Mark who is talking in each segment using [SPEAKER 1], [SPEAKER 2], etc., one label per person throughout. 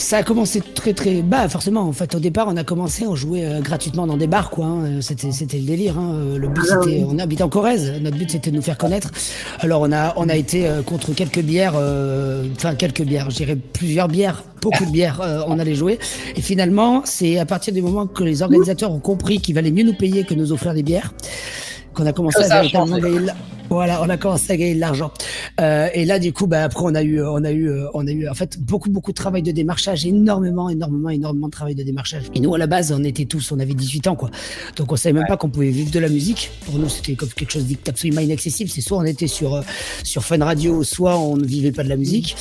[SPEAKER 1] Ça a commencé très bas, forcément. En fait, au départ, on a commencé, on jouait gratuitement dans des bars, quoi. Hein. C'était le délire. Hein. Le but,
[SPEAKER 2] Ah
[SPEAKER 1] c'était,
[SPEAKER 2] oui.
[SPEAKER 1] on habite en Corrèze. Notre but, c'était de nous faire connaître. Alors, on a été contre quelques bières, quelques bières. Je dirais plusieurs bières, beaucoup de bières. On allait jouer. Et finalement, c'est à partir du moment que les organisateurs ont compris qu'il valait mieux nous payer que nous offrir des bières, qu'on a commencé à
[SPEAKER 3] Ça a
[SPEAKER 1] véritablement
[SPEAKER 3] changé.
[SPEAKER 1] gagner. Voilà, on a commencé à gagner de l'argent. Et là, du coup, après, on a eu en fait beaucoup de travail de démarchage, énormément de travail de démarchage. Et nous, à la base, on avait 18 ans, quoi. Donc, on savait même pas qu'on pouvait vivre de la musique. Pour nous, c'était comme quelque chose d'absolument inaccessible. C'est soit on était sur Fun Radio, soit on ne vivait pas de la musique.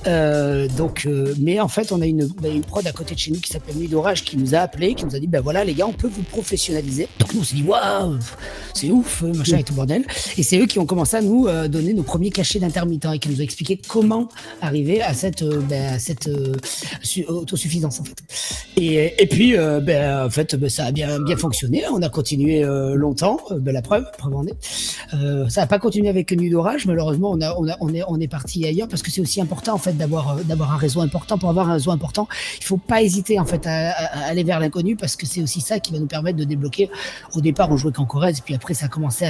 [SPEAKER 1] Mais en fait, on a une prod à côté de chez nous qui s'appelle Nuit d'Orage, qui nous a appelé, qui nous a dit, voilà, les gars, on peut vous professionnaliser. Donc, nous, on s'est dit, waouh, c'est ouf, machin et tout bordel. Et c'est eux qui ont commencé à nous donner nos premiers cachets d'intermittents et qui nous ont expliqué comment arriver à cette autosuffisance, en fait. Et puis, en fait, ça a bien fonctionné. On a continué longtemps. La preuve en est. Ça n'a pas continué avec Nuit d'Orage. Malheureusement, on est parti ailleurs parce que c'est aussi important, en fait, d'avoir un réseau important. Pour avoir un réseau important, il faut pas hésiter, en fait, à aller vers l'inconnu parce que c'est aussi ça qui va nous permettre de débloquer. Au départ, on jouait qu'en Corrèze et puis après, ça a commencé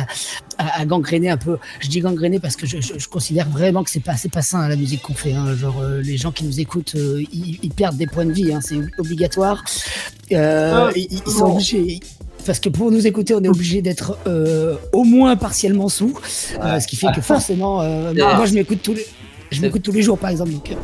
[SPEAKER 1] à gangréner un peu. Je dis gangréner parce que je considère vraiment que c'est pas sain, la musique qu'on fait. Hein. Genre, les gens qui nous écoutent, ils perdent des points de vie. Hein. C'est obligatoire. Ils sont obligés. Parce que pour nous écouter, on est obligé d'être au moins partiellement sous, ce qui fait que forcément, moi je m'écoute tous les jours, par exemple. Donc.